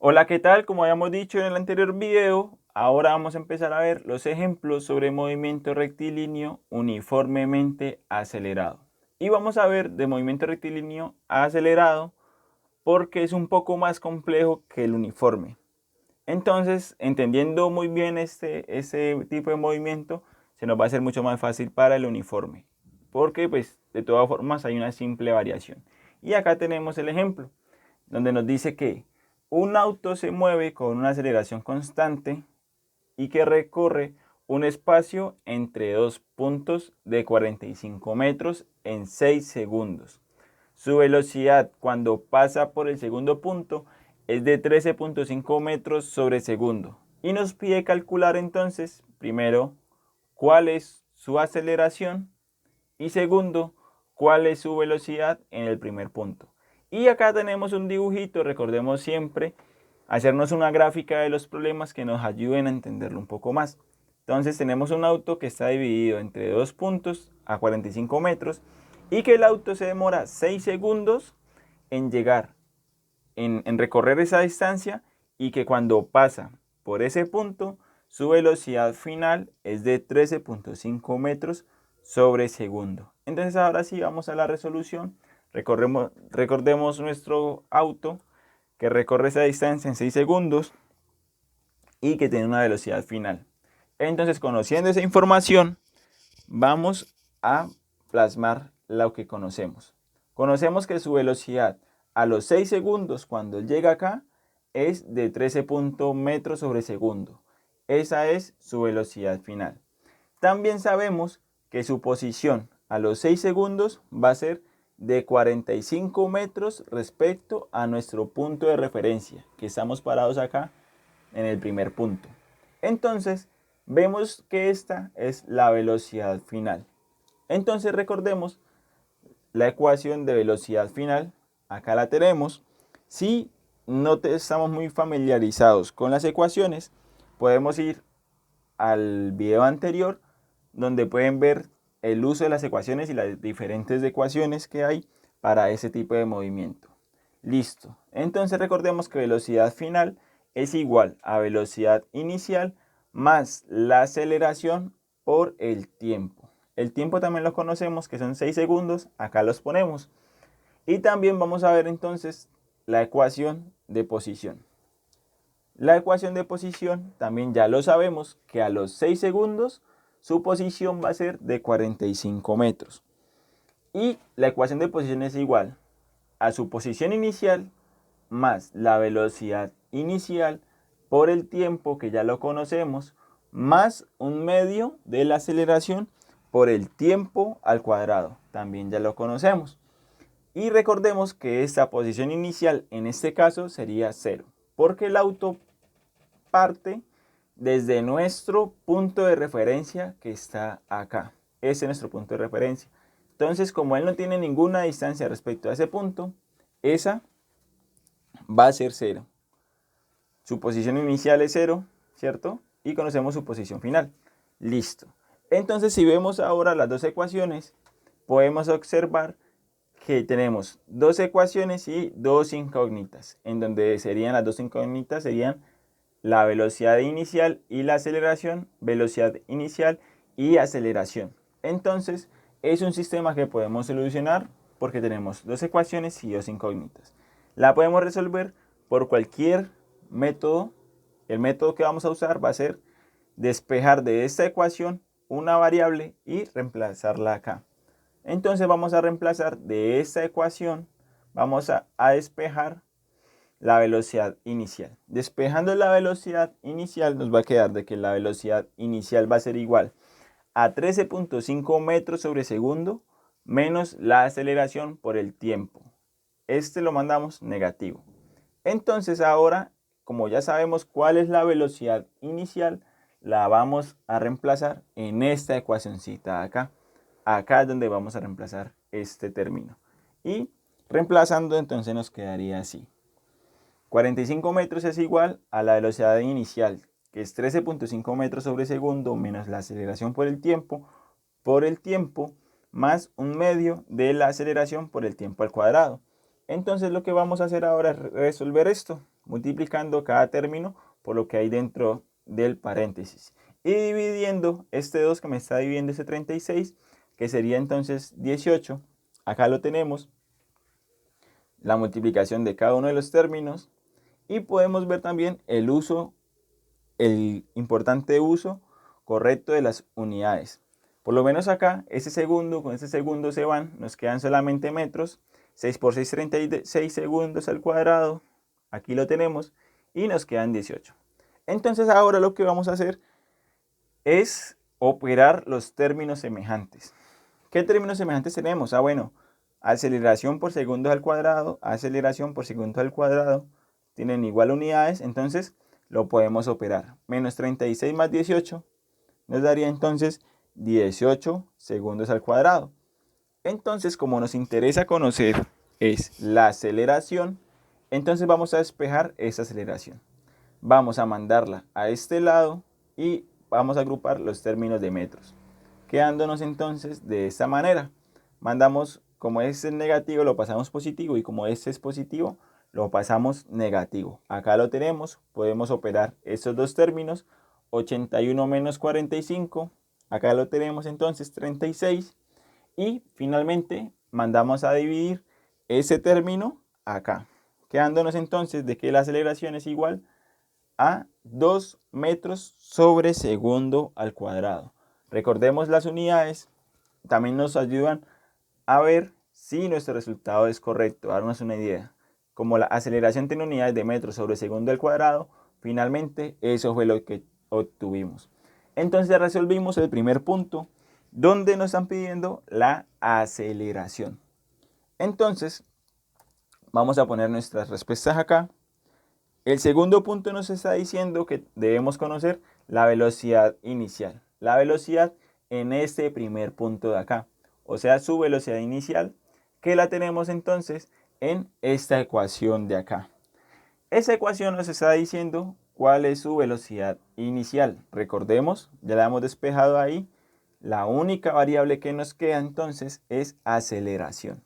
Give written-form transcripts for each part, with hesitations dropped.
Hola, ¿qué tal? Como habíamos dicho en el anterior video, ahora vamos a empezar a ver los ejemplos sobre movimiento rectilíneo uniformemente acelerado. Y vamos a ver de movimiento rectilíneo acelerado porque es un poco más complejo que el uniforme. Entonces, entendiendo muy bien ese tipo de movimiento, se nos va a hacer mucho más fácil para el uniforme. Porque, pues, de todas formas hay una simple variación. Y acá tenemos el ejemplo donde nos dice que un auto se mueve con una aceleración constante y que recorre un espacio entre dos puntos de 45 metros en 6 segundos. Su velocidad cuando pasa por el segundo punto es de 13.5 metros sobre segundo. Y nos pide calcular entonces, primero, cuál es su aceleración y segundo, cuál es su velocidad en el primer punto. Y acá tenemos un dibujito, recordemos siempre hacernos una gráfica de los problemas que nos ayuden a entenderlo un poco más. Entonces tenemos un auto que está dividido entre dos puntos a 45 metros y que el auto se demora 6 segundos en llegar, en recorrer esa distancia y que cuando pasa por ese punto su velocidad final es de 13.5 metros sobre segundo. Entonces ahora sí vamos a la resolución. Recordemos nuestro auto que recorre esa distancia en 6 segundos y que tiene una velocidad final. Entonces, conociendo esa información, vamos a plasmar lo que conocemos. Conocemos que su velocidad a los 6 segundos cuando llega acá es de 13 metros sobre segundo. Esa es su velocidad final. También sabemos que su posición a los 6 segundos va a ser de 45 metros respecto a nuestro punto de referencia, que estamos parados acá en el primer punto. Entonces, vemos que esta es la velocidad final. Entonces, recordemos la ecuación de velocidad final. Acá la tenemos. Si no estamos muy familiarizados con las ecuaciones, podemos ir al video anterior donde pueden ver el uso de las ecuaciones y las diferentes ecuaciones que hay para ese tipo de movimiento. Listo. Entonces recordemos que velocidad final es igual a velocidad inicial más la aceleración por el tiempo. El tiempo también lo conocemos, que son 6 segundos. Acá los ponemos. Y también vamos a ver entonces la ecuación de posición. La ecuación de posición también ya lo sabemos que a los 6 segundos su posición va a ser de 45 metros. Y la ecuación de posición es igual a su posición inicial más la velocidad inicial por el tiempo, que ya lo conocemos, más un medio de la aceleración por el tiempo al cuadrado. También ya lo conocemos. Y recordemos que esta posición inicial en este caso sería 0, porque el auto parte desde nuestro punto de referencia que está acá. Ese es nuestro punto de referencia. Entonces, como él no tiene ninguna distancia respecto a ese punto, esa va a ser 0. Su posición inicial es 0, ¿cierto? Y conocemos su posición final. Listo. Entonces, si vemos ahora las dos ecuaciones, podemos observar que tenemos dos ecuaciones y dos incógnitas, en donde serían las dos incógnitas, serían la velocidad inicial y la aceleración, velocidad inicial y aceleración. Entonces, es un sistema que podemos solucionar porque tenemos dos ecuaciones y dos incógnitas. La podemos resolver por cualquier método. El método que vamos a usar va a ser despejar de esta ecuación una variable y reemplazarla acá. Entonces vamos a reemplazar de esta ecuación, vamos a despejar la velocidad inicial. Despejando la velocidad inicial nos va a quedar de que la velocidad inicial va a ser igual a 13.5 metros sobre segundo menos la aceleración por el tiempo. Este lo mandamos negativo. Entonces ahora, como ya sabemos cuál es la velocidad inicial, la vamos a reemplazar en esta ecuacioncita de acá. Acá es donde vamos a reemplazar este término. Y reemplazando entonces nos quedaría así. 45 metros es igual a la velocidad inicial, que es 13.5 metros sobre segundo, menos la aceleración por el tiempo, más un medio de la aceleración por el tiempo al cuadrado. Entonces lo que vamos a hacer ahora es resolver esto. multiplicando cada término por lo que hay dentro del paréntesis y dividiendo este 2 que me está dividiendo ese 36, que sería entonces 18. Acá lo tenemos, la multiplicación de cada uno de los términos, y podemos ver también el importante uso correcto de las unidades. Por lo menos acá, ese segundo, con ese segundo se van, nos quedan solamente metros. 6 por 6, 36 segundos al cuadrado. Aquí lo tenemos y nos quedan 18. Entonces ahora lo que vamos a hacer es operar los términos semejantes. ¿Qué términos semejantes tenemos? Bueno, aceleración por segundos al cuadrado, aceleración por segundos al cuadrado, tienen igual unidades, entonces lo podemos operar. Menos 36 más 18 nos daría entonces 18 segundos al cuadrado. Entonces, como nos interesa conocer es la aceleración, entonces vamos a despejar esa aceleración. Vamos a mandarla a este lado y vamos a agrupar los términos de metros, quedándonos entonces de esta manera. Mandamos, como este es negativo, lo pasamos positivo, y como este es positivo, lo pasamos negativo. Acá lo tenemos, podemos operar estos dos términos, 81 menos 45, acá lo tenemos entonces 36, y finalmente mandamos a dividir ese término acá, quedándonos entonces de que la aceleración es igual a 2 metros sobre segundo al cuadrado. Recordemos, las unidades también nos ayudan a ver si nuestro resultado es correcto, darnos una idea. Como la aceleración tiene unidades de metros sobre segundo al cuadrado, finalmente eso fue lo que obtuvimos. Entonces resolvimos el primer punto, donde nos están pidiendo la aceleración. Entonces vamos a poner nuestras respuestas acá. El segundo punto nos está diciendo que debemos conocer la velocidad inicial. La velocidad en este primer punto de acá, o sea, su velocidad inicial, que la tenemos entonces en esta ecuación de acá. Esa ecuación nos está diciendo cuál es su velocidad inicial. Recordemos, ya la hemos despejado ahí. La única variable que nos queda entonces es aceleración.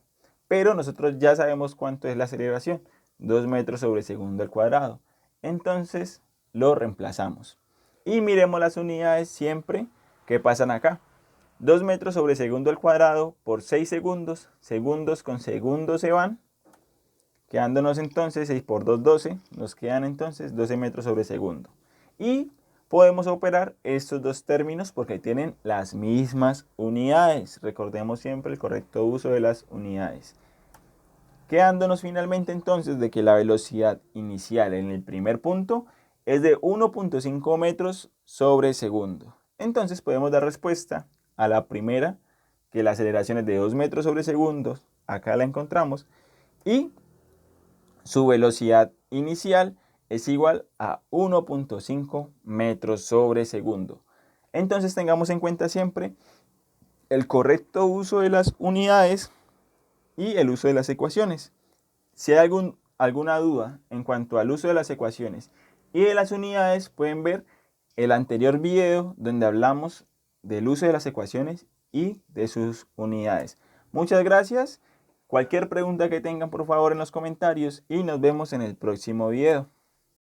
Pero nosotros ya sabemos cuánto es la aceleración. 2 metros sobre segundo al cuadrado. Entonces lo reemplazamos. Y miremos las unidades siempre que pasan acá. 2 metros sobre segundo al cuadrado por 6 segundos. Segundos con segundos se van, quedándonos entonces 6 por 2, 12. Nos quedan entonces 12 metros sobre segundo. Y podemos operar estos dos términos porque tienen las mismas unidades. Recordemos siempre el correcto uso de las unidades. Quedándonos finalmente entonces de que la velocidad inicial en el primer punto es de 1.5 metros sobre segundo. Entonces podemos dar respuesta a la primera, que la aceleración es de 2 metros sobre segundo. Acá la encontramos. Y su velocidad inicial es igual a 1.5 metros sobre segundo. Entonces tengamos en cuenta siempre el correcto uso de las unidades y el uso de las ecuaciones. Si hay alguna duda en cuanto al uso de las ecuaciones y de las unidades, pueden ver el anterior video donde hablamos del uso de las ecuaciones y de sus unidades. Muchas gracias. Cualquier pregunta que tengan, por favor, en los comentarios, y nos vemos en el próximo video.